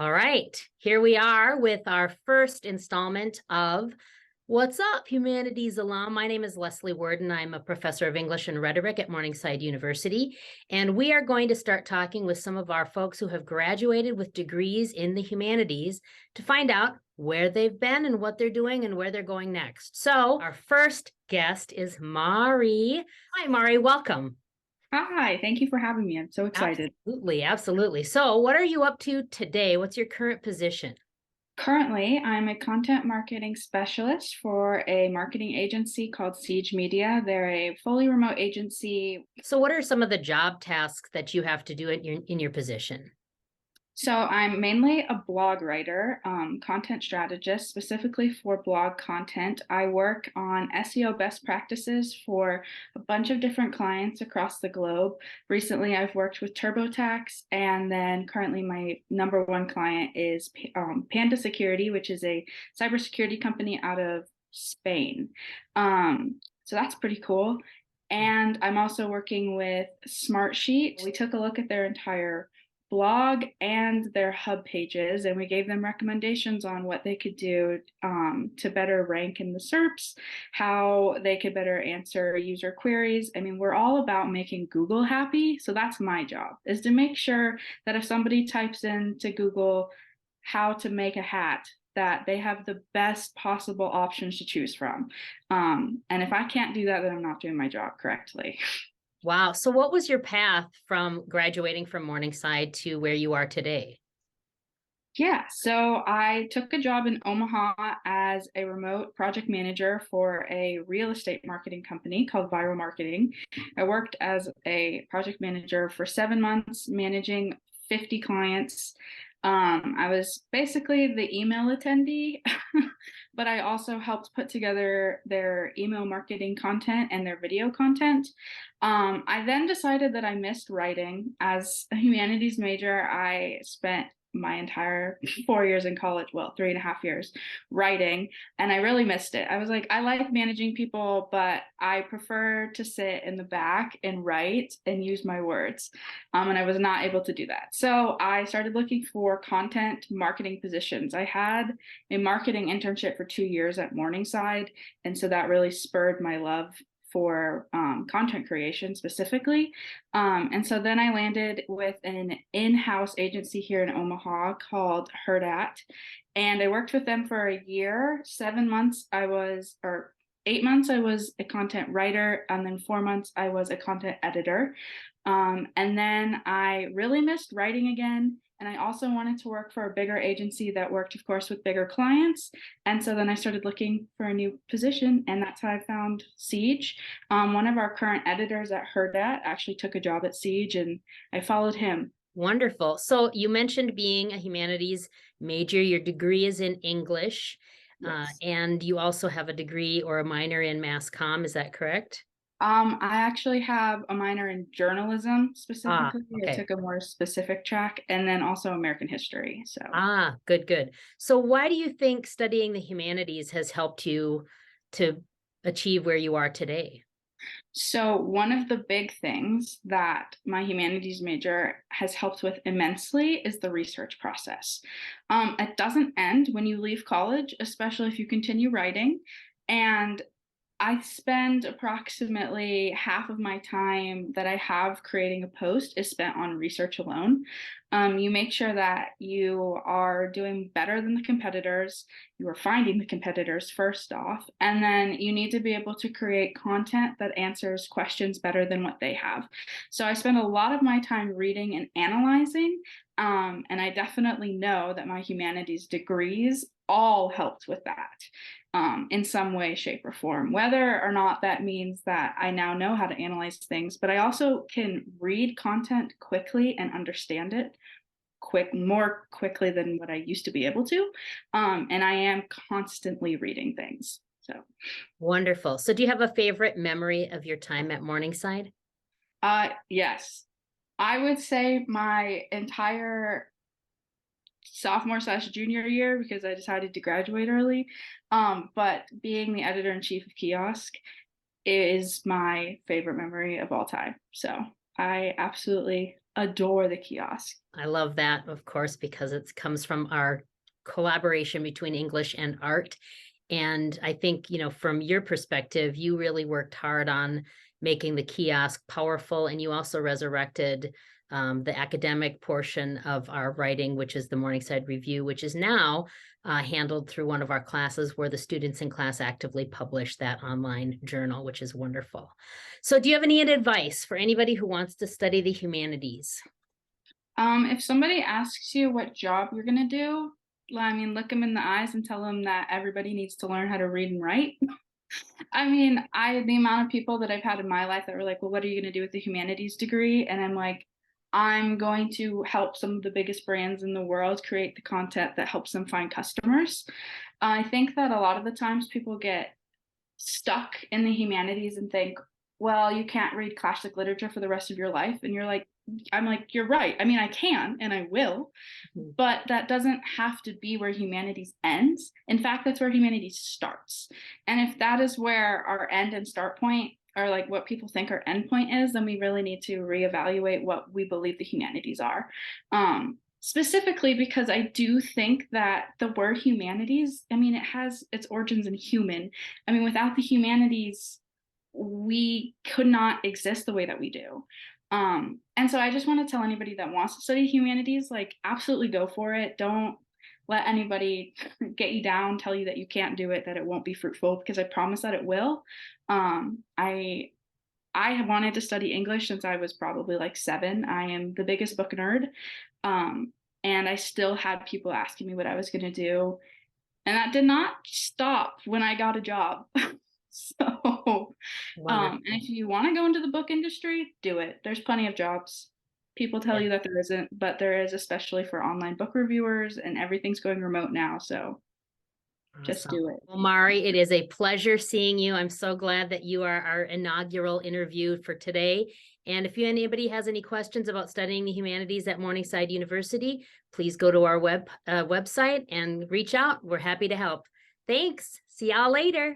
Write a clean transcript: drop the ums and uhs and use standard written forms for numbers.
All right, here we are with our first installment of What's Up, Humanities Alum. My name is Leslie Worden. I'm a professor of English and rhetoric at Morningside University, and we are going to start talking with some of our folks who have graduated with degrees in the humanities to find out where they've been and what they're doing and where they're going next. So our first guest is Mari. Hi, Mari, welcome. Hi, thank you for having me. I'm so excited. Absolutely, absolutely. So what are you up to today? What's your current position? Currently, I'm a content marketing specialist for a marketing agency called Siege Media. They're a fully remote agency. So what are some of the job tasks that you have to do in your position? So I'm mainly a blog writer, content strategist, specifically for blog content. I work on SEO best practices for a bunch of different clients across the globe. Recently, I've worked with TurboTax, and then currently my number one client is Panda Security, which is a cybersecurity company out of Spain. So that's pretty cool. And I'm also working with Smartsheet. We took a look at their entire blog and their hub pages, and we gave them recommendations on what they could do to better rank in the SERPs, how they could better answer user queries. I mean, we're all about making Google happy, so that's my job, is to make sure that if somebody types into Google how to make a hat, that they have the best possible options to choose from. And if I can't do that, then I'm not doing my job correctly. Wow. So what was your path from graduating from Morningside to where you are today? Yeah, so I took a job in Omaha as a remote project manager for a real estate marketing company called Viral Marketing. I worked as a project manager for 7 months, managing 50 clients. I was basically the email attendee, but I also helped put together their email marketing content and their video content. I then decided that I missed writing. As a humanities major, I spent my entire 4 years in college, well, 3.5 years writing, and I really missed it. I was like, I like managing people, but I prefer to sit in the back and write and use my words. And I was not able to do that. So I started looking for content marketing positions. I had a marketing internship for 2 years at Morningside, and so that really spurred my love for content creation specifically. And so then I landed with an in-house agency here in Omaha called Heard At, and I worked with them for a year. 7 months I was, or 8 months I was a content writer, and then 4 months I was a content editor. And then I really missed writing again. And I also wanted to work for a bigger agency that worked, of course, with bigger clients. And so then I started looking for a new position, and that's how I found Siege. One of our current editors at Heard At actually took a job at Siege, and I followed him. Wonderful. So you mentioned being a humanities major. Your degree is in English, Yes. and you also have a degree or a minor in mass comm. Is that correct? I actually have a minor in journalism Ah, specifically. I okay. took a more specific track, and then also American history. So. Ah, good, good. So why do you think studying the humanities has helped you to achieve where you are today? So, one of the big things that my humanities major has helped with immensely is the research process. It doesn't end when you leave college, especially if you continue writing. And I spend approximately half of my time that I have creating a post is spent on research alone. You make sure that you are doing better than the competitors. You are finding the competitors first off, and then you need to be able to create content that answers questions better than what they have. So I spend a lot of my time reading and analyzing, and I definitely know that my humanities degrees all helped with that in some way, shape, or form. Whether or not that means that I now know how to analyze things, but I also can read content quickly and understand it more quickly than what I used to be able to. And I am constantly reading things. So, Wonderful. So do you have a favorite memory of your time at Morningside? yes, I would say my entire sophomore/junior year, because I decided to graduate early. But being the editor in chief of Kiosk is my favorite memory of all time. So I absolutely adore the kiosk. I love that, of course, because it comes from our collaboration between English and art. And I think, from your perspective, you really worked hard on making the kiosk powerful, and you also resurrected the academic portion of our writing, which is the Morningside Review, which is now handled through one of our classes where the students in class actively publish that online journal, which is wonderful. So do you have any advice for anybody who wants to study the humanities? If somebody asks you what job you're gonna do, I mean, look them in the eyes and tell them that everybody needs to learn how to read and write. I mean, the amount of people that I've had in my life that were like, well, what are you going to do with the humanities degree? And I'm like, I'm going to help some of the biggest brands in the world create the content that helps them find customers. I think that a lot of the times people get stuck in the humanities and think, well, you can't read classic literature for the rest of your life. And I'm like, you're right. I mean, I can and I will, but that doesn't have to be where humanities ends. In fact, that's where humanities starts. And if that is where our end and start point are, like what people think our end point is, then we really need to reevaluate what we believe the humanities are. Specifically because I do think that the word humanities, I mean, it has its origins in human. I mean, without the humanities, we could not exist the way that we do. And so I just want to tell anybody that wants to study humanities, like, absolutely go for it. Don't let anybody get you down, tell you that you can't do it, that it won't be fruitful, because I promise that it will. I have wanted to study English since I was probably like 7. I am the biggest book nerd. And I still had people asking me what I was going to do. And that did not stop when I got a job. So, and if you want to go into the book industry, do it. There's plenty of jobs. People tell you that there isn't, but there is, especially for online book reviewers, and everything's going remote now. So just do it. Well, Mari, it is a pleasure seeing you. I'm so glad that you are our inaugural interview for today. And if anybody has any questions about studying the humanities at Morningside University, please go to our website and reach out. We're happy to help. Thanks. See y'all later.